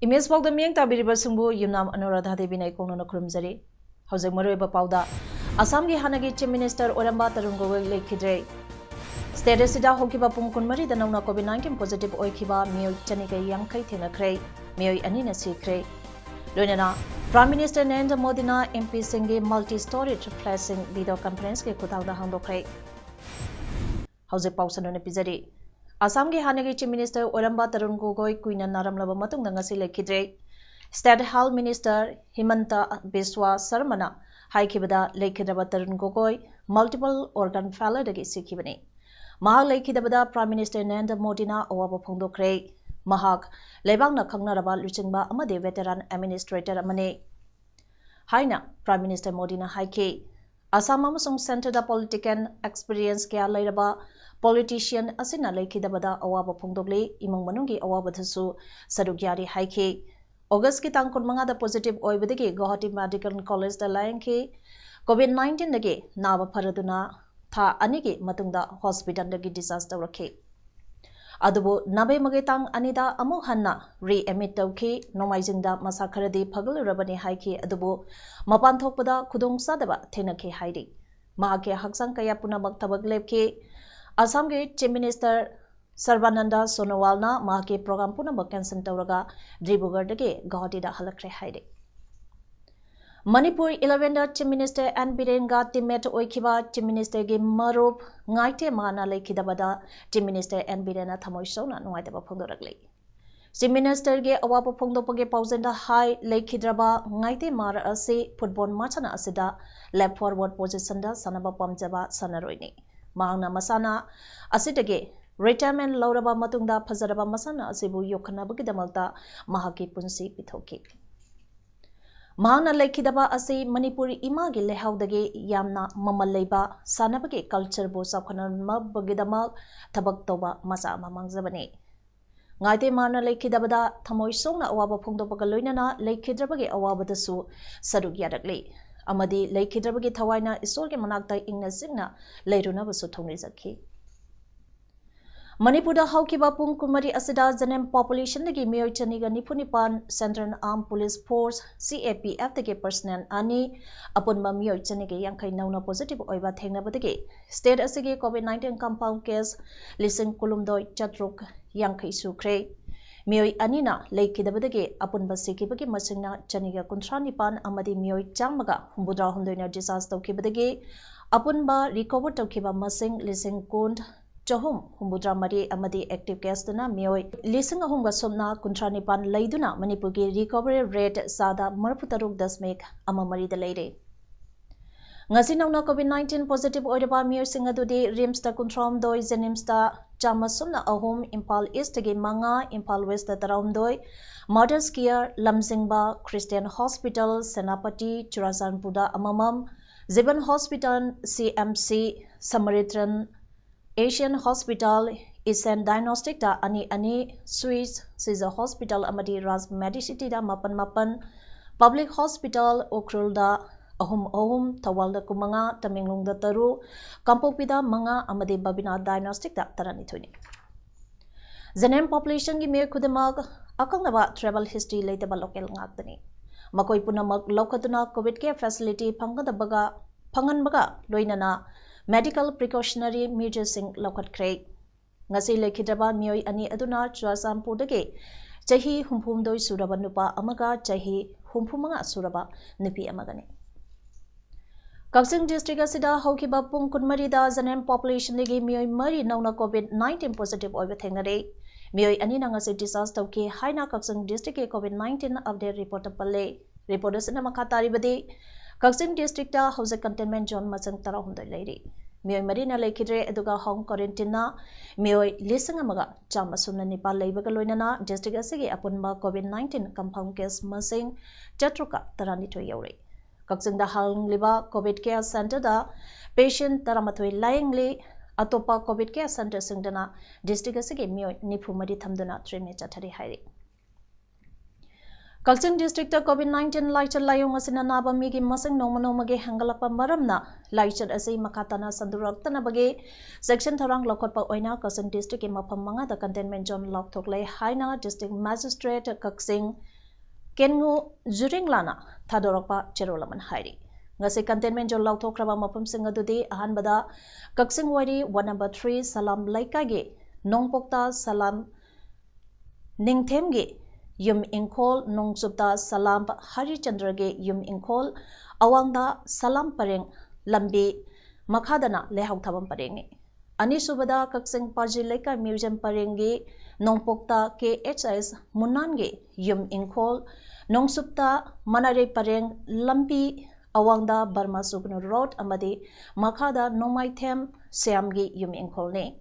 Image Paodam miyang tabiriba sungbu Yumnam Anuradha Devi na ikongno kurumjari. Hojak maroiba pauda Assam gi hanagi Chief Minister Oramba Tarun Gogoi lekhidre. State asida hokiba pung kunmari da nauna COVID-19 positive oikiba miyoi chaniga yangkai thenakre. Miyoi anina sikre. Loinana Prime Minister Narendra Modi na MP Singh multi-storage flashing video conference ke khutangda hangdokre. Hojak pausano pijari. Assam gi hanagi Chief Minister Oramba Tarun Gogoi kuina naramlaba matungda ngasi lekhidre. State Health Minister Himanta Biswa Sarmana haikibada lekhidaba Tarun Gogoi multiple organ failure dagi sikibani. Mahak lekhidabada Prime Minister Narendra Modi na awaba phongdokre. Mahak lebangna khangnaraba luchingba amade veteran administrator amane. Haina Prime Minister Modi na haiki Assam amasung center da political experience kya lairaba politician asina lekhidabada awaba phongdokle imong manungi awaba thasu sarugyari haiki August ki tang 15 da positive oibadagi Guwahati Medical College da layanki COVID-19 dagi naba pharaduna tha anigi matungda hospital dagi disaster rakhi adubu nabe magetang anida amu hanna re-emit tawki nomaijingda masa kharadi phagalurabani haiki adubu mapan thokpada khudong sadaba thenaki hairi mahake haksang kaya punamak thabak lepki Assam ge Chief Minister Sarbananda Sonowal na mahake program punamak cancel tawraga Dibrugarh dagi Guwahati da halakre hairi Manipuri 11 da Chief Minister N Birenga teammate oikiba Chief Minister ge marup ngaite mana lekhidabada Chief Minister N Birena thamoi sona nuaitaba phongdorakle Chief Minister ge awapa phongdopage paujenda hai lekhidraba ngaite mar ase football machana asida left forward position da sanaba pamjaba sanaroini mahangna masana asidage retirement lauraba matungda phajaraba masana asibu yokhanabagi damalta mahaki punsi pithoki Mahangna lekhidaba ase Manipuri imagi lehaudage yamna mamal leiba sanabage culture bo sakhanama bagidama thabak toba masa mamangjabani ngaite marna lekhidabada thamoi songna awaba phongdopaga loinana lekhidrabage awabadasu saruk yarakle amadi lekhidrabage thawaina isorge manakta ingna singna leirunabasu thongrijaki Manipurda haukiba pung kumari asida janem population dagi miyoi chaniga nipunipan Central Armed Police Force CAPF dagi personnel ani apunba miyoi chaniga yangkai nauna positive oiba thengnabadagi state asigi COVID-19 compound case lising kulumdoi chatruk yangkai sukre miyoi anina leikidabadagi apunba sikibagi masingna chaniga kuntranipan amadi miyoi changmaga humbudra hundoina disaster tawkibadagi apunba recover tawkiba masing lising kund Chahum humbudra mari amadi active case duna miyoi lising ahumga somna kuntranipan leiduna Manipur gi recovery rate sada marputaruk dasmik amamari da leire ngasi nauna COVID-19 positive oidaba miyoi singa dudi rims ta kuntram doi jenims ta chama somna ahum Impal East gi manga Impal West ta taram doi Mothers Care Lamjingba Christian Hospital Senapati Churasanpuda amamam Ziban Hospital CMC Samaritan Asian Hospital Isen Diagnostic da ani Swiss Caesar Hospital amadi Raj Medicity da mapan Public Hospital Okrul da ahum Tawal da kumanga Tamenglong da taru Kampokpi da manga amadi Babina Diagnostic da tarani thuni Zenem population gi me khudamak akangnaba travel history leitaba local ngaktani makoi punamak lokatuna COVID care facility phanganbaga loinana medical precautionary measures sing lokhatkre ngasi lekhidaba miyoi ani aduna Churasanpur dage chahi humphumdoi suraba nupa amaga chahi humphumanga suraba nupi amagani Kaksing district asida haukiba pung kunmari da janem population dagi miyoi mari nauna COVID-19 positive oiba thengnare miyoi ani nangasi disaster tawki haina Kaksing district COVID-19 update report palle report asina makhatari badi Kaksing district da house containment zone masang tara hundoi leiri Mioi Marina Lakidre Eduga Home Quarantine Mioi Lisangamaga Chamasuna Nipa Labagaloinana District Asigi Apunba COVID-19 compound case Masing Chatruka Taranito Yori. Kaksing da Hang Liba COVID Care Center da patient Taramatoi Lyingly Atopa COVID Care Center Singdana District Asigi Mioi Nipumadi Thamduna Trimni Chatari Hari. Kalsing District COVID-19 Laichal Layong Asina Naba Migi Masang Nomanomagi Hangalapa Maramna Laichal Asi Makatana Sandurak Tanabagi Section Tarang Lokotpa Oina Kalsing District Mapamanga the Containment Zone Loktokle Haina District Magistrate Kaksing Kengu Zuringlana Tadorapa Cherolaman Hairi Ngasi Containment Zone Loktokraba Mapam Singadudi Ahanbada Kaksing Wadi 1 number 3 Salam Laikage Nongpokta Salam Ningthemge Yum Inkol Nungsubda Salam Hari Chandrage Yum Inkol Awangda Salam Pareng Lambi Makadana Lehau Tabam Parengi Anisubada Kaksing Paji Leka Museum Parengi Nongpokta KHS Munange Yum Inkol Nongsubda Manare Pareng Lambi Awangda Burma Sugnu Road Amadi Makada Nomaithem Siamgi Yum Inkol Ne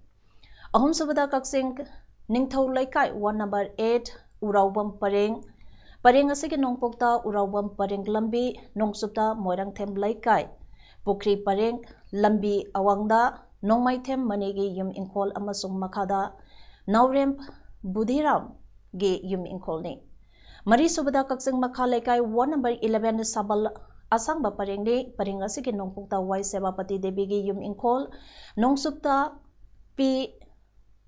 Ahum Subada Kaksing Ningthau Laikai 1 number 8 Uraubam Pareng Pareng Asigi Nongpokta Uraubam Pareng Lambi Nongsupta Moirang Them Laikai Pukri Pareng Lambi Awangda Nongmaithem Manegi Yum Inkol Amasung Makada Naurem Budhiram Ge Yum Inkol Ne Mari Subada Kaksing Makha Laikai 1 number 11 Sabal Asangba Pareng Ne Pareng Asigi Nongpokta Wai Sebapati Devi Ge Yum Inkol Nongsupta P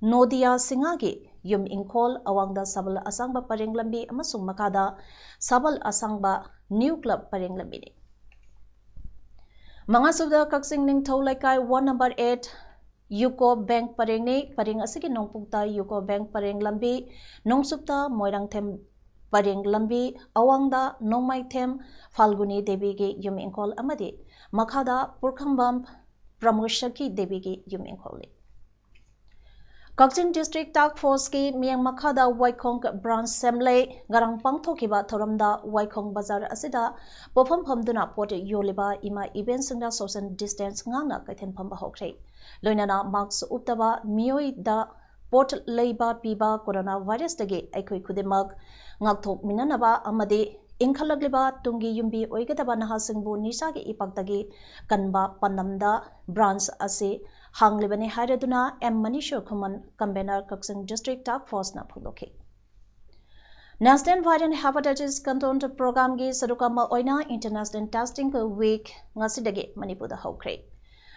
Nodia Singagi Yum Inkol Awangda Sabal Asangba Pareng Lambi Amasung Makada Sabal Asangba New Club Pareng Lambi ni Mangasubda Kaksing Ningthau Laikai 1 number 8 Yuko Bank Pareng ni Pareng Asigi Nongpukta Yuko Bank Pareng Lambi Nongsupta Moirang Them Pareng Lambi Awangda Nongmai Them Falguni Devi Ge Yum Inkol Amadi Makada Purkhambam Pramoshaki Devi Ge Yum Inkol ni Kaksing District Task Force ki Miang Makada Waikong Branch Semle Garang Pangthokiba Thoramda Waikong Bazar Asida Pofam Phamduna Pot Yoliba Ima Event Singda Social Distance Ngana Kaithen Phamba Hokre Loinana Marks Uptaba Mioi da Pot Leiba Piba Coronavirus Dagi Aikoi Kudimak Ngakthok Minanaba Amadi Inkalagliba Tungi Yumbi Oigadaba Nahasingbu Nisagi Ipaktagi Kanba Panamda Branch Ase Hanglibani Hairaduna M. Manisho Kuman Convener Kaksing District Task Force na Phuloki. National Variant Hepatitis Control Program gi Sadukama Oina International Testing Week Ngasidagi Manipur Hokre.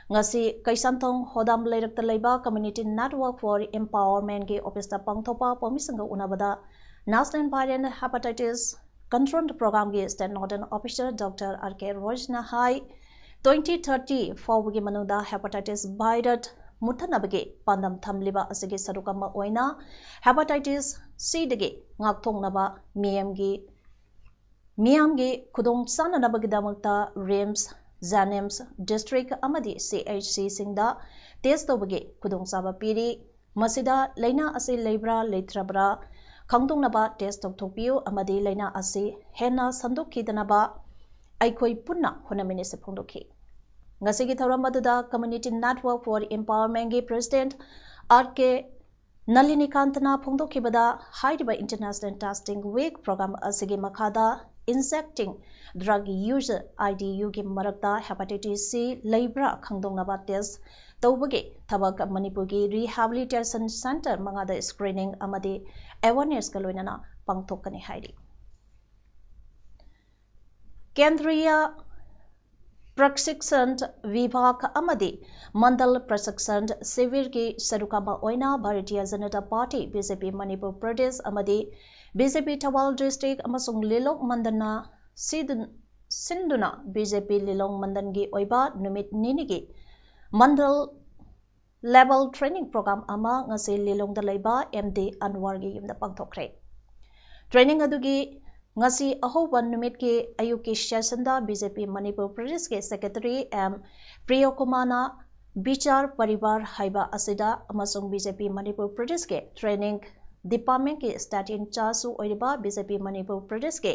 Ngasi Kaisantong Hodam Leirak Talaiba Community Network for Empowerment gi Office ta Pangthopa Pomisanga Unabada National Variant Hepatitis Control Program gi State Northern Officer Dr. R.K. Rojna Hai 2030 Fawgi Manuda Hepatitis Virus Mutanabagi Pandam Thamliba Asigi Sarukama Oina Hepatitis C Dagi Ngakthongnaba Miyamgi Kudong Sananabagi Damakta RIMS Zanems District Amadi CHC Singda Test Tobagi Kudong Saba Piri Masida Leina Asi Lebra Leitrabra Kangtongnaba Test Tokpiu Amadi Leina Asi Hena Sandukhidanaba Aikoi Punna Honamini Sepondokhi Ngasigi Tharamadada Community Network for Empowerment gi President R.K. Nalini Kantana Pongdokibada Haidiba International Testing Week Program Asigi Makada Injecting Drug User IDU gi Marakta Hepatitis C Leibra Khangdongnaba Test Tawbagi Thabak Manipur gi Rehabilitation Center Mangada Screening Amadi Awareness Kaloinana Pangthokani Haidi Kendriya Prakshikshan Vibhag Amadi Mandal Prakshikshan Sivir ki Sarukama Oina Bharatiya Janata Party BJP Manipur Pradesh Amadi BJP Thawal District Amasung Lilong Mandana Sinduna BJP Lilong Mandangi Oiba Numit Ninigi Mandal Level Training Program Ama Ngasi Lilong Dalaiba MD Anwar gi Yumda Pangthokre Training adugi Ngasi Ahoban Numit ki Ayuki Shasanda BJP Manipur Pradesh ke Secretary M. Priyokumana Bichar Paribar Haiba Asida Amasung BJP Manipur Pradesh ke Training Department ke State in Chasu Oiriba BJP Manipur Pradesh ke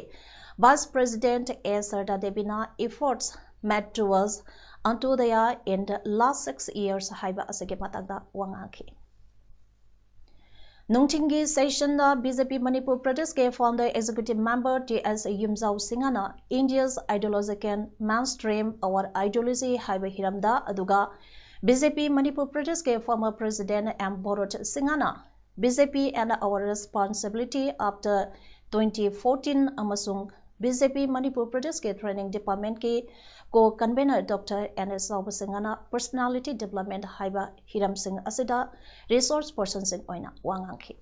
Vice President A. Sarda Devina efforts met towards unto the year in the last 6 years haiba asage matagda wangaki. Nungtingi session the BJP Manipur Pradesh ke founder executive member TS Yumzau Singana India's ideological mainstream our ideology haiba hiramda aduga BJP Manipur Pradesh ke former president M Borot Singana BJP and our responsibility after 2014 amasung BJP Manipur Pradesh ke training department ke co-convener Dr. N.S. Singana personality development haiba hiram sing asida resource person sin oina wangangki.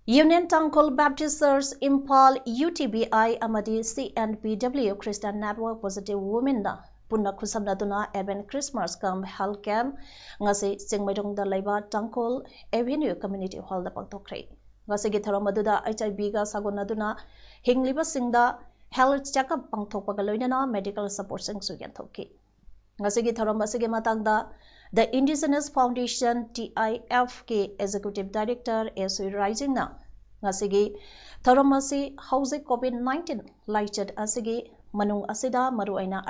Union Tangkol Baptist Church Impal UTBI amadi CNPW Christian Network Positive Women na punna kusamnaduna Advent Christmas Camp Health Camp ngasi Chingmairong da laiba Tangkol Avenue Community Hall da pangtokre. Ngasi gi tharam aduda HIV ga sagonaduna hingliba singda health checkup pangthokpaga loinana medical support sing suyan thoki. Ngasi gi tharam asige matangda the Indigenous Foundation TIF ke Executive Director S. Rising na ngasi gi tharam asi hausi COVID-19 laichat asige manung asida maruaina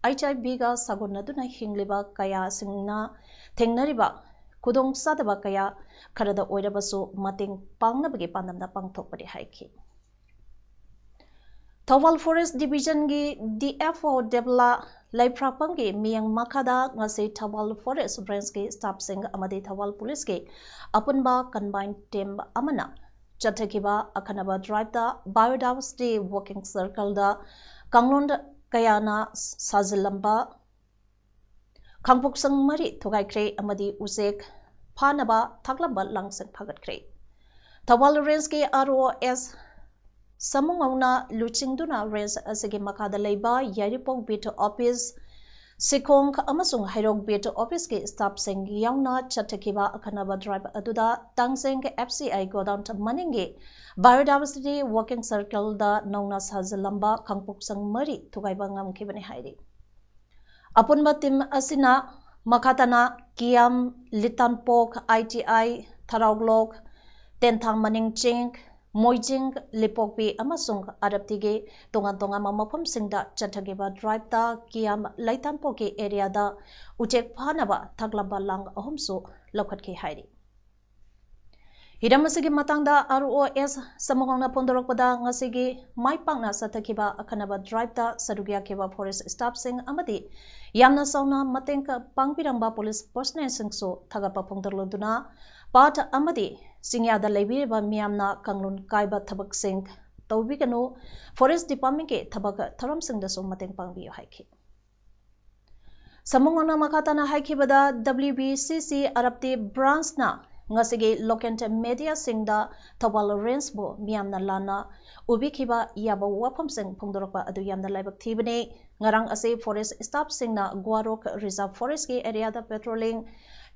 HIV ga sagonaduna hingliba kaya singna thengnariba kudong sadaba kaya kharada oirabasu mating pangnabagi pandamda pangthokpadi haiki. Thawal Forest Division gi DFO Debla Laiprapang gi miyang makada ngasi Thawal Forest Branch gi staff sing amadi Thawal Police gi apunba combined team amana chathakiba akhanaba drive da biodiversity walking circle da kanglon kayana sajilamba khangpuksang mari thugaikre amadi usek phanaba thaklaba langsang phagatkhre. Thawal Range gi ROS Samungona Luchingduna Range asigi makada leiba Yaripok Bit Office Sikong amasung Hairok Bit Office ke staff sing yauna chatakiba akhanaba drive aduda tangseng FCI godown maningi biodiversity walking circle da nauna sajilamba khangpuksang mari thugaiba ngamkhibani hairi. Apunba team asina makatana Kiam Litanpok ITI Tharaglok Tenthang Maning Ching Moijing Lipokpi amasung adaptige tongan mamapam singda chathagiba drive da Kiam Laitanpoke area da utek phanaba thaglaba lang ahumsu lokhatke hairi. Hidamasigi matangda ROS samungna pondorokpada ngasigi maipangna sathakiba akhanaba drive da sadugya keba forest staff sing amadi yamna sauna matengka pangpirangba police personnel singso thagapa pongdorloduna part amadi Singyada Labiriba Miamna Kanglun Kaiba Tabak Singh Taubigano Forest Department ke Tabaka Taram Singh da Somating Pangbiyo Haiki. Samungana Makatana Haiki Bada WBCC Arabti Branch na Ngasigi Lokent Media Singh da Tawal Rensbo Miamna Lana Ubikiba Yaba Wapam Singh Pongdorokba Adu Yamna Laibak Tibane Ngarang Ase Forest Staff Singh na Guarok Reserve Forest ke area da patrolling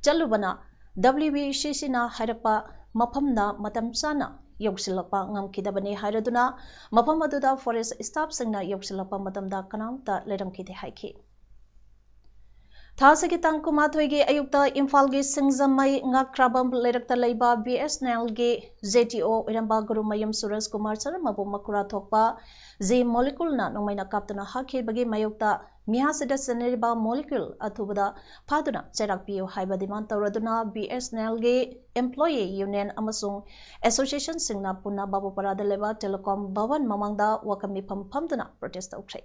Jalubana WBCC na Hairapa Mapamna Matamsana Yoksilapa Ngamkidabani Hairaduna Mapamaduda Forest Staff Singna Yoksilapa Matamda Kanamta Ledamkiti Haiki. Thasaki Tangkumatwegi Ayukta Infalgi Singzamai Ngakrabam Ledakta Laiba BSNL Ge ZTO Iramba Guru Mayam Suras Kumar Saramabu Makura Tokpa Z molecule na Nomaina Kaptana Haki Bagi Mayukta Mihasida Seneriba molecule Atubada Paduna Cherak Pio Haiba Dimanta Raduna BSNL Ge Employee Union Amasung Association Singna Puna Babu Parada Leba Telecom Bawan Mamangda Wakami Pampamdana Protest Outre.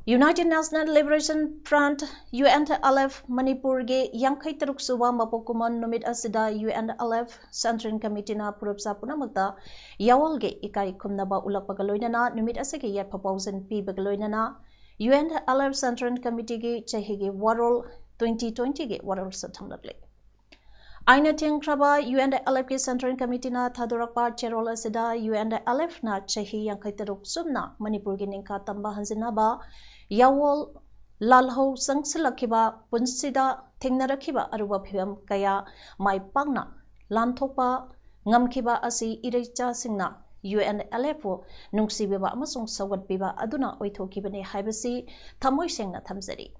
United National Liberation Front UNLF Manipur ge Yangkai Teruk Suwa Mapokuman Numit Asida UNLF Central Committee na Purupsa Punamagda Yawal ge Ikai Kumnaba Ulak Bagaloinana Numit Asake Yat Papausen P Bagaloinana UNLF Central Committee ge Chahige Warol 2020 ge Warol Satamlagle Aina Ting Kraba UNLF ke Central Committee na Thadurakpa Cherol Asida UNLF na Chahi Yangkai Teruk Sumna Manipur ge Ningka Tamba Hanzinaba Yawol Lalho Sangsilakiba Punsida Tingnarakiba Aruba Pim Kaya Mai Pangna Lantopa Ngamkiba Asi Irecha Singna UNLF Nungsibiba Amasung Sawat Biba Aduna Oitokibane Haibasi Tamoy Singna Tamzeri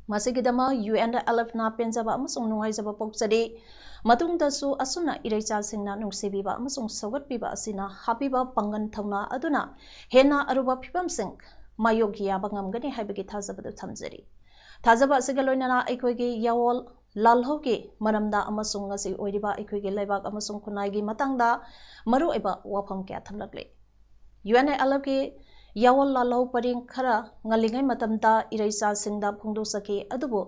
Masigidama UNLF na Penzaba Amasung Nuaizaba Poksadi Matung dasu asuna Irecha Singna Nungsibiba Amasung Sawat Biba Asina Habiba Pangan Thauna Aduna Hena Aruba Pipam Sing ꯃꯥꯌꯣꯛ ꯌꯥꯕ ꯉꯝꯒꯅꯤ ꯍꯥꯏꯕꯒꯤ ꯊꯥꯖꯕꯗꯨ ꯊꯝꯖꯔꯤ ꯊꯥꯖꯕ ꯑꯁꯤꯒ ꯂꯣꯏꯅꯅ ꯑꯩꯈꯣꯏꯒꯤ ꯌꯥꯋꯣꯜ ꯂꯥꯜꯍꯧꯒꯤ ꯃꯔꯝꯗ ꯑꯃꯁꯨꯡ ꯉꯁꯤ ꯑꯣꯏꯔꯤꯕ ꯑꯩꯈꯣꯏꯒꯤ ꯂꯩꯕꯥꯛ ꯑꯃꯁꯨꯡ ꯈꯨꯟꯅꯥꯏꯒꯤ ꯃꯇꯥꯡꯗ ꯃꯔꯨꯑꯣꯏꯕ ꯋꯥꯐꯝ ꯀꯌꯥ ꯊꯝꯂꯛꯂꯤ UNALFꯒꯤ ꯌꯥꯋꯣꯜ ꯂꯥꯜꯍꯧ ꯄꯔꯤꯡ ꯈꯔ ꯉꯜꯂꯤꯉꯩ ꯃꯇꯝꯗ ꯏꯔꯩꯆꯥꯁꯤꯡꯗ ꯐꯣꯡꯗꯣꯛꯆꯈꯤ ꯑꯗꯨꯕꯨ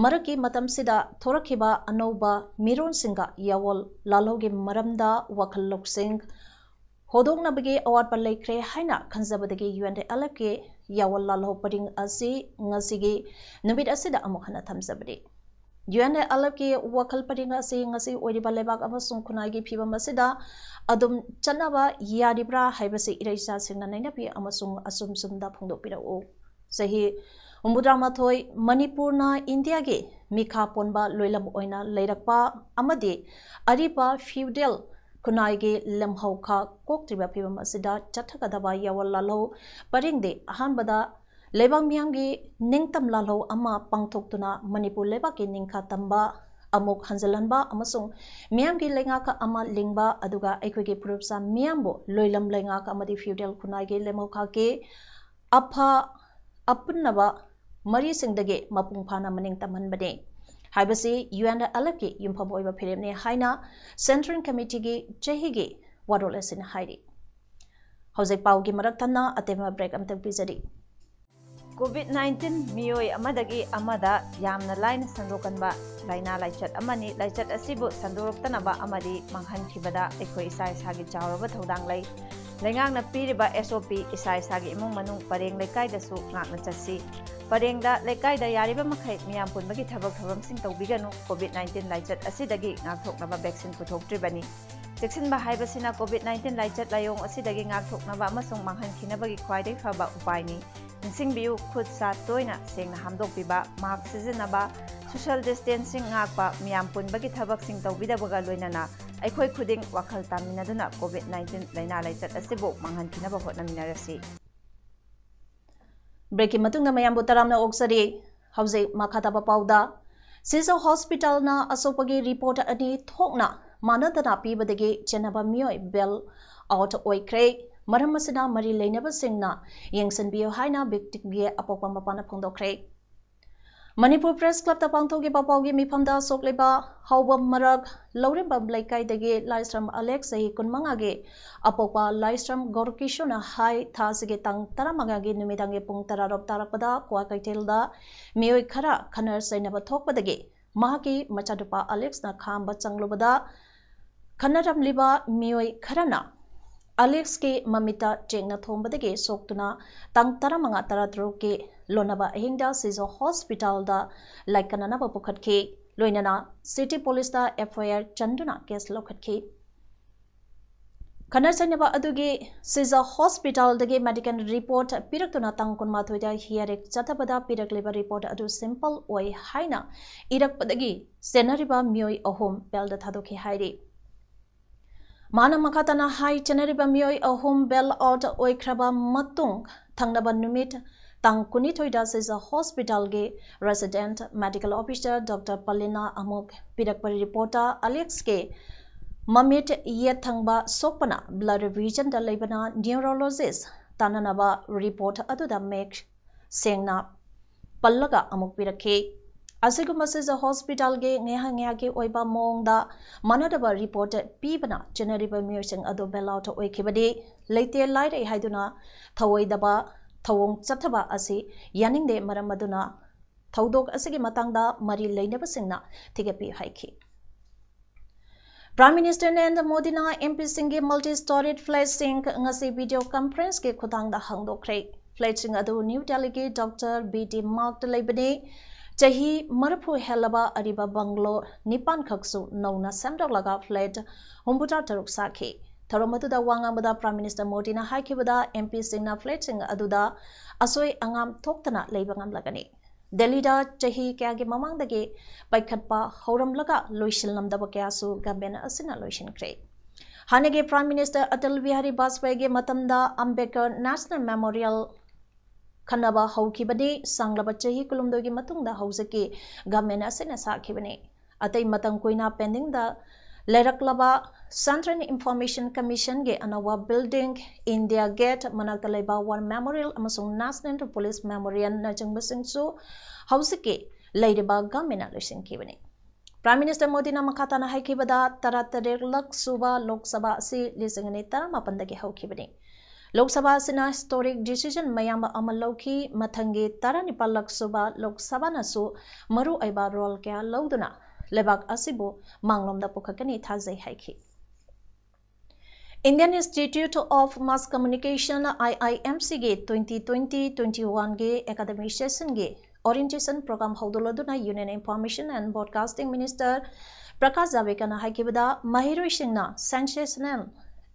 ꯃꯔꯛꯀꯤ ꯃꯇꯝꯁꯤꯗ ꯊꯣꯔꯛꯈꯤꯕ ꯑꯅꯧꯕ ꯃꯤꯔꯣꯟꯁꯤꯡꯒ ꯌꯥꯋꯣꯜ ꯂꯥꯜꯍꯧꯒꯤ ꯃꯔꯝꯗ ꯋꯥꯈꯜ ꯂꯧꯁꯤꯡ ꯍꯣꯗꯣꯛꯅꯕꯒꯤ ꯑꯋꯥꯠꯄ ꯂꯩꯈ꯭ꯔꯦ ꯍꯥꯏꯅ ꯈꯟꯖꯕꯗꯒꯤ UNALFꯒꯤ ꯌꯥꯋꯣꯜ ꯂꯥꯜꯍꯧ ꯄꯔꯤꯡ ꯑꯁꯤ ꯉꯁꯤꯒꯤ ꯅꯨꯃꯤꯠ ꯑꯁꯤꯗ ꯑꯃꯨꯛ hꯟꯅ ꯊꯝꯖꯕꯅꯤ UNALFꯒꯤ ꯋꯥꯈꯜ ꯄꯔꯤꯡ ꯑꯁꯤ ꯉꯁꯤ ꯑꯣꯏꯔꯤꯕ ꯂꯩꯕꯥꯛ ꯑꯃꯁꯨꯡ ꯈꯨꯟꯅꯥꯏꯒꯤ ꯐꯤꯕꯝ ꯑꯁꯤꯗ ꯑꯗꯨꯝ ꯆꯠꯅꯕ ꯌꯥꯔꯤꯕ꯭ꯔꯥ ꯍꯥꯏꯕꯁꯤ ꯏꯔꯩꯆꯥꯁꯤꯡꯅ ꯅꯩꯅꯕꯤ ꯑꯃꯁꯨꯡ ꯑꯁꯨꯝ ꯁꯨꯝꯗ ꯐꯣꯡꯗꯣꯛꯄꯤꯔꯛꯎ ꯆꯍꯤ 68 ꯃꯅꯤꯄꯨꯔꯅ ꯏꯟꯗꯤꯌꯥꯒꯤ ꯃꯤꯈꯥ ꯄꯣꯟꯕ ꯂꯣꯏꯂꯝ ꯑꯣꯏꯅ ꯂꯩꯔꯛꯄ ꯑꯃꯗꯤ ꯑꯔꯤꯕ ꯐ꯭ꯌꯨꯗꯦꯜ ꯈꯨꯟꯅꯥꯏꯒꯤ ꯂꯝꯍꯧꯈꯥ ꯀꯣꯛꯇ꯭ꯔꯤꯕ ꯐꯤꯕꯝ ꯑꯁꯤꯗ ꯆꯠꯊꯒꯗꯕ ꯌꯥꯋꯣꯜ ꯂꯥꯜꯍꯧ ꯄꯔꯤꯡꯗꯤ ꯑꯍꯥꯟꯕꯗ ꯂꯩꯕꯥꯛ ꯃꯤꯌꯥꯝꯒꯤ ꯅꯤꯡꯇꯝ ꯂꯥꯜꯍꯧ ꯑꯃ ꯄꯥꯡꯊꯣꯛꯇꯨꯅ ꯃꯅꯤꯄꯨꯔ ꯂꯩꯕꯥꯛꯀꯤ ꯅꯤꯡꯈꯥ ꯇꯝꯕ ꯑꯃꯨꯛ ꯍꯟꯖꯤꯜꯍꯟꯕ ꯑꯃꯁꯨꯡ ꯃꯤꯌꯥꯝꯒꯤ ꯂꯩꯉꯥꯛ ꯑꯃ ꯂꯤꯡꯕ ꯑꯗꯨꯒ ꯑꯩꯈꯣꯏꯒꯤ ꯐꯨꯔꯨꯞꯆꯥ ꯃꯤꯌꯥꯝꯕꯨ ꯂꯣꯏꯂꯝ ꯂꯩꯉꯥꯛ ꯑꯃꯗꯤ ꯐ꯭ꯌꯨꯗꯦꯜ ꯈꯨꯟꯅꯥꯏꯒꯤ ꯂꯩꯃꯧꯈꯥꯒꯤ ꯑꯐ ꯑꯄꯨꯟꯅꯕ ꯃꯔꯤꯁꯤꯡꯗꯒꯤ ꯃꯄꯨꯡ ꯐꯥꯅ ꯃꯅꯤꯡ ꯇꯝꯍꯟꯕꯅꯤ ꯍꯥꯏꯕꯁꯤ UNALFꯒꯤ ꯌꯨꯝꯐꯝ ꯑꯣꯏꯕ ꯐꯤꯔꯦꯞꯅꯤ ꯍꯥꯏꯅ ꯁꯦꯟꯇ꯭ꯔꯦꯜ ꯀꯃꯤꯇꯤꯒꯤ ꯆꯍꯤꯒꯤ ꯋꯥꯔꯣꯜ ꯑꯁꯤꯅ ꯍꯥꯏꯔꯤ ꯍꯧꯖꯤꯛ ꯄꯥꯎꯒꯤ ꯃꯔꯛ ꯊꯠꯅ ꯑꯇꯦꯝꯕ ꯕ꯭ꯔꯦꯛ ꯑꯃꯇꯪ ꯄꯤꯖꯔꯤ COVID-19 ꯃꯤꯑꯣꯏ ꯑꯃꯗꯒꯤ ꯑꯃꯗ ꯌꯥꯝꯅ ꯂꯥꯏꯅ ꯁꯟꯗꯣꯛꯀꯟꯕ ꯂꯥꯏꯅꯥ ꯂꯥꯏꯆꯠ ꯑꯃꯅꯤ ꯂꯥꯏꯆꯠ ꯑꯁꯤꯕꯨ ꯁꯟꯗꯣꯔꯛꯇꯅꯕ ꯑꯃꯗꯤ ꯃꯥꯡꯍꯟꯈꯤꯕꯗ ꯑꯩꯈꯣꯏ ꯏꯁꯥ ꯏꯁꯥꯒꯤ ꯆꯥꯎꯔꯕ ꯊꯧꯗꯥꯡ ꯂꯩ ꯂꯩꯉꯥꯛꯅ ꯄꯤꯔꯤꯕ SOP ꯏꯁꯥ ꯏꯁꯥꯒꯤ ꯏꯃꯨꯡ ꯃꯅꯨꯡ ꯄꯔꯦꯡ ꯂꯩꯀꯥꯏꯗꯁꯨ ꯉꯥꯛꯅ ꯆꯠꯁꯤ ꯄꯔꯦꯡꯗ ꯂꯩꯀꯥꯏꯗ ꯌꯥꯔꯤꯕ ꯃꯈꯩ ꯃꯤꯌꯥꯝ ꯄꯨꯟꯕꯒꯤ ꯊꯕꯛ ꯊꯧꯔꯝꯁꯤꯡ ꯇꯧꯕꯤꯒꯅꯨ COVID-19 ꯂꯥꯏꯆꯠ ꯑꯁꯤꯗꯒꯤ ꯉꯥꯛꯊꯣꯛꯅꯕ ꯚꯦꯛꯁꯤꯟ ꯄꯨꯊꯣꯛꯇ꯭ꯔꯤꯕꯅꯤ ꯆꯦꯛꯁꯤꯟꯕ ꯍꯥꯏꯕꯁꯤꯅ COVID-19 ꯂꯥꯏꯆꯠ ꯂꯥꯏꯑꯣꯡ ꯑꯁꯤꯗꯒꯤ ꯉꯥꯛꯊꯣꯛꯅꯕ ꯑꯃꯁꯨꯡ ꯃꯥꯡꯍꯟꯈꯤꯅꯕꯒꯤ ꯈ꯭ꯋꯥꯏꯗꯒꯤ ꯐꯕ ꯎꯄꯥꯏꯅꯤ ꯅꯤꯡꯁꯤꯡꯕꯤꯌꯨ ꯈꯨꯠ ꯁꯥ ꯇꯣꯏꯅ ꯁꯦꯡꯅ ꯍꯥꯝꯗꯣꯛꯄꯤꯕ ꯃꯥꯛꯁ ꯁꯤꯖꯤꯟꯅꯕ ꯁꯣꯁꯤꯌꯦꯜ ꯗꯤꯁꯇꯦꯟꯁꯤꯡ ꯉꯥꯛꯄ ꯃꯤꯌꯥꯝ ꯄꯨꯟꯕꯒꯤ ꯊꯕꯛꯁꯤꯡ ꯇꯧꯕꯤꯗꯕꯒ ꯂꯣꯏꯅꯅ ꯑꯩꯈꯣꯏ ꯈꯨꯗꯤꯡ ꯋꯥꯈꯜ ꯇꯥꯃꯤꯟꯅꯗꯨꯅ COVID-19 ꯂꯥꯏꯅꯥ ꯂꯥꯏꯆꯠ ꯑꯁꯤꯕꯨ ꯃꯥꯡꯍꯟꯈꯤꯅꯕ ꯍꯣꯠꯅꯃꯤꯟꯅꯔꯁꯤ ꯕ꯭ꯔꯦꯛꯀꯤ ꯃꯇꯨꯡꯗ ꯃꯌꯥꯝꯕꯨ ꯇꯔꯥꯝꯅ ꯑꯣꯛꯆꯔꯤ ꯍꯧꯖꯤꯛ ꯃꯈꯥ ꯇꯥꯕ ꯄꯥꯎꯗ ꯁꯤꯖ ꯍꯣꯁꯄꯤꯇꯥꯜꯅ ꯑꯁꯣꯛꯄꯒꯤ ꯔꯤꯄꯣꯔꯠ ꯑꯅꯤ ꯊꯣꯛꯅ ꯃꯥꯟꯅꯗꯅ ꯄꯤꯕꯗꯒꯤ ꯆꯦꯟꯅꯕ ꯃꯤꯑꯣꯏ ꯕꯦꯜ ꯑꯥꯎꯠ ꯑꯣꯏꯈ꯭ꯔꯦ ꯃꯔꯝ ꯑꯁꯤꯅ ꯃꯔꯤ ꯂꯩꯅꯕꯁꯤꯡꯅ ꯌꯦꯡꯁꯤꯟꯕꯤꯌꯨ ꯍꯥꯏꯅ ꯚꯤꯛꯇꯤꯝꯒꯤ ꯑꯄꯣꯛꯄ ꯃꯄꯥꯅ ꯐꯣꯡꯗꯣꯛꯈ꯭ꯔꯦ ꯃꯅꯤꯄꯨꯔ ꯄ꯭ꯔꯦꯁ ꯀ꯭ꯂꯕꯇ ꯄꯥꯡꯊꯣꯛꯈꯤꯕ ꯄꯥꯎꯒꯤ ꯃꯤꯐꯝꯗ ꯁꯣꯛꯂꯤꯕ ꯍꯥꯎꯕꯝ ꯃꯔꯛ ꯂꯧꯔꯦꯝꯕꯝ ꯂꯩꯀꯥꯏꯗꯒꯤ ꯂꯥꯏꯁ꯭ꯔꯝ ꯑꯂꯦꯛꯁ ꯆꯍꯤ 15ꯒꯤ ꯑꯄꯣꯛꯄ ꯂꯥꯏꯁ꯭ꯔꯝ ꯒꯧꯔꯀꯤꯁꯣꯔꯅ ꯍꯥꯏ ꯊꯥ ꯑꯁꯤꯒꯤ ꯇꯥꯡ 15ꯒꯤ ꯅꯨꯃꯤꯗꯥꯡꯒꯤ ꯄꯨꯡ 10 ꯇꯥꯔꯛꯄꯗ ꯀ꯭ꯋꯥ ꯀꯩꯊꯦꯜꯗ ꯃꯤꯑꯣꯏ ꯈꯔ ꯈꯟꯅ ꯆꯩꯅꯕ ꯊꯣꯛꯄꯗꯒꯤ ꯃꯍꯥꯛꯀꯤ ꯃꯆꯥꯅꯨꯄꯥ ꯑꯂꯦꯛꯁꯅ ꯈꯥꯝꯕ ꯆꯪꯂꯨꯕꯗ ꯈꯟꯅꯔꯝꯂꯤꯕ ꯃꯤꯑꯣꯏ ꯈꯔꯅ ꯑꯂꯦꯛꯁꯀꯤ ꯃꯃꯤꯠꯇ ꯆꯦꯡꯅ ꯊꯣꯝꯕꯗꯒꯤ ꯁꯣꯛꯇꯨꯅ ꯇꯥꯡ 15-13ꯒꯤ ꯂꯣꯟꯅꯕ ꯑꯍꯤꯡꯗ ꯁꯤꯖ ꯍꯣꯁꯄꯤꯇꯥꯜꯗ ꯂꯥꯏꯀꯠꯅꯅꯕ ꯄꯨꯈꯠꯈꯤ ꯂꯣꯏꯅꯅ ꯁꯤꯇꯤ ꯄꯨꯂꯤꯁꯇ FIR ꯆꯟꯗꯨꯅ ꯀꯦꯁ ꯂꯧꯈꯠꯈꯤ ꯈꯟꯅ ꯆꯩꯅꯕ ꯑꯗꯨꯒꯤ ꯁꯤꯖ ꯍꯣꯁꯄꯤꯇꯥꯜꯗꯒꯤ ꯃꯦꯗꯤꯀꯦꯜ ꯔꯤꯄꯣꯔꯠ ꯄꯤꯔꯛꯇꯨꯅ ꯇꯥꯡ 12ꯗ ꯍꯤꯌꯥꯔꯤꯡ ꯆꯠꯊꯕꯗ ꯄꯤꯔꯛꯂꯤꯕ ꯔꯤꯄꯣꯔꯠ ꯑꯗꯨ ꯁꯤꯝꯄꯜ ꯑꯣꯏ ꯍꯥꯏꯅ ꯏꯔꯛꯄꯗꯒꯤ ꯆꯦꯟꯅꯔꯤꯕ ꯃꯤꯑꯣꯏ 3 ꯕꯦꯜꯗ ꯊꯥꯗꯣꯛꯈꯤ ꯍꯥꯏꯔꯤ ꯃꯥꯅ ꯃꯈꯥ ꯇꯥꯅ ꯍꯥꯏ ꯆꯦꯟꯅꯔꯤꯕ ꯃꯤꯑꯣꯏ 3 ꯕꯦꯜ ꯑꯥꯎꯠ ꯑꯣꯏꯈ꯭ꯔꯕ ꯃꯇꯨꯡ ꯊꯪꯅꯕ ꯅꯨꯃꯤꯠ ꯇꯥꯡ 22ꯗ ꯁꯤꯖ ꯍꯣꯁꯄꯤꯇꯥꯜꯒꯤ ꯔꯦꯁꯤꯗꯦꯟꯠ ꯃꯦꯗꯤꯀꯦल ऑफिसर डॉक्टर पलिना अमुक पिरक्पा रिपोर्टा अलेक्स के ममिट येत थंगबा सोकपना ब्लड रिजन दा लेबना न्यूरोलॉजिस्ट ताननबा रिपोर्ट अदुदा मेक सेंगना पल्लगा अमुक पिरखे असिगुम सिज हॉस्पिटल के नेहा के ओइबा मोंगदा मानदबा रिपोर्ट पीबना जनरिबा म्यूसिंग अदो बेल आउट ओइखिबदि लेते लाइरे हाइदुना थवोइदबा थवोंग चथबा असि यानिंगदे मरम अदुना थौदोक असिगी मतंगदा मरी लेनबसिंगना थिगपि हाइखि प्राइम मिनिस्टर नरेंद्र मोदी ना एमपी सिंह के multi storeyed flat Singh ngasi video conference के खुतांगदा हंगदोखरे फ्लैट सिंह अदु न्यू दिल्ली के डॉक्टर बीटी मार्क लेबने चाही मरफु हेलबा अरिबा बंगलो निपान खक्सु नौना सेमडोलगा फ्लैट हुंबुटा तरुक साखी थरमतुदा वांगामदा प्राइम मिनिस्टर मोदी ना हाइखिबदा एमपी सिंह फ्लैट सिंह अदुदा असोय अंगाम थोक्तना लेबंगम लगनी दिल्ली दा चाही क्यागे ममांगदगे पाइखटपा हौरमलगा लोइसिलनमदब क्यासु गवर्नमेंट असिना लोइसिनख्रे हानेगे प्राइम मिनिस्टर अटल बिहारी वाजपेयी के मतमदा अंबेडकर नेशनल मेमोरियल खनबा हौखिबदि सांगलबा चाही कुलुमदोगी मतुंगदा हौजकी गवर्नमेंट असिना साखिबने अतै मतंग कोइना पेंडिंग दा Lailaklaba Central Information Commission ge anawa building India Gate manakta laiba War Memorial amasung National Police Memorial na jangbasingsu hausike lairiba gamena loisingkibani. Prime Minister Modi na makatana haikibada taratarek lak suba Lok Sabha si lisingani taramapandagi haukibani. Lok Sabha sina historic decision mayamba amalauki mathangi taranipal lak suba Lok Sabha nasu maru aiba role kya lauduna lebak asibu manglomda pukakani thazai haiki. Indian Institute of Mass Communication IIMC ge 2020-21 ge academic session ge orientation program haudoladuna Union Information and Broadcasting Minister Prakash Javadekar na haikibada mahiroi singna sensational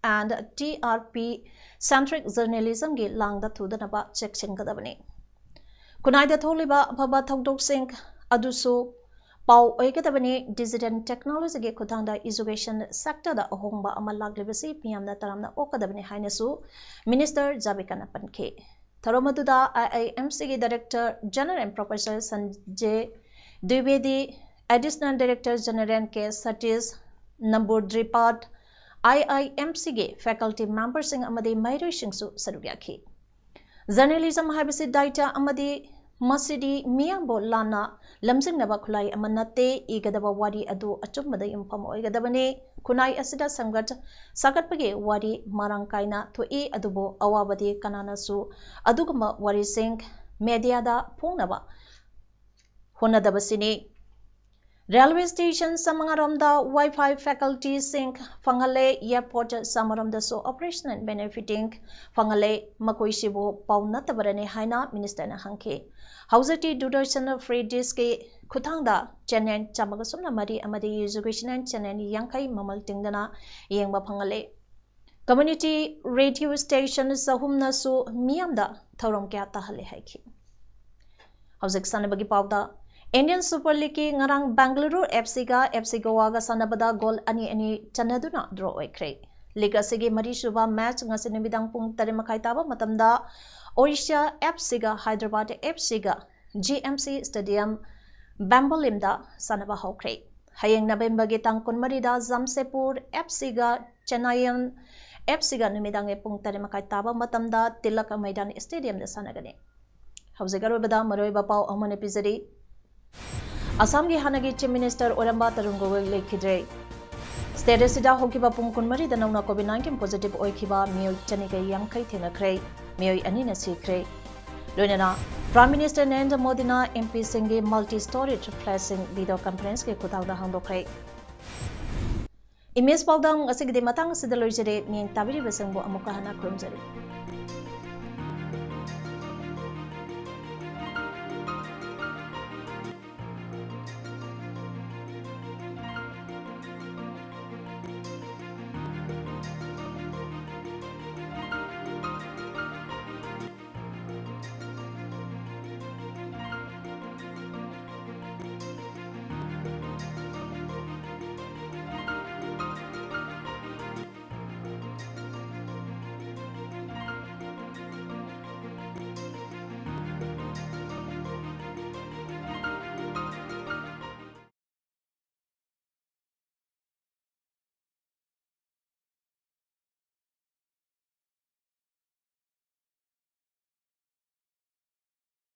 and TRP centric journalism ge langda thudanaba cheksingkadabani. Kunaida tholiba phaba thokdok sing adusu Pau oigadabani digital technology ge khutangda education sector da ahongba amal laglibasi piyamna taramna okadabani hainasu Minister Javadekar na pankhe. Tharomaduda IIMC ge Director General and Professor Sanjay Dwivedi, Additional Director General K. Satish Nambudripat, IIMC ge faculty members sing amadi mairoi singsu sarugyakhi. Journalism habisi data amadi Masidi miyambo lana lamsing naba khulai amanate igadaba wari adu achummada yumpham oigadabane kunai asida sangat sagatpage wari marangkaina thoi adubo awabadi kananasu aduguma wari sing media da phongnaba honadabasini. Railway station samangaramda Wi-Fi faculty sync fangale airport samaramda so operational benefiting fangale makoisibo paunatabarane haina minister na hangke. Hausati Dudashan free disk Kutangda channel chamagasumna mari amadi education channel yankai mamal tingdana yengba phangale. Community radio station sahumna su miyamda thauram kya tahale haiki. Hausik sanabagi pawda Indian Super League ki ngarang Bangalore FC Goa ga sanabada goal ani chanaduna draw oikre. Liga sige mari suba match ngasi nimidang pung 3:30 taba matamda Odisha FC ga Hyderabad FC ga GMC Stadium Bambolimda sanaba hokre. Hayeng November ge tang 13 da Jamshedpur FC ga Chennaiyan FC ga nimidang e pung 3:30 taba matamda Tilak Maidan Stadium da sanagane. Hauzegaro bada maroi bapau amane pizari Assam ge hanagi Chief Minister Oramba Tarungogoi lekidre. State sida hokiba pung 13 da nauna COVID-19 positive oikiba miyoi chaniga yankai thenakre. Miyoi anina sikre. Loinana Prime Minister Narendra Modi na MP Singh multi-story flashing video conference ke khutawda hangdokre. Image Paodam asigi de matang sida loijare miyeng tabiri besangbo amuka hana krumjari.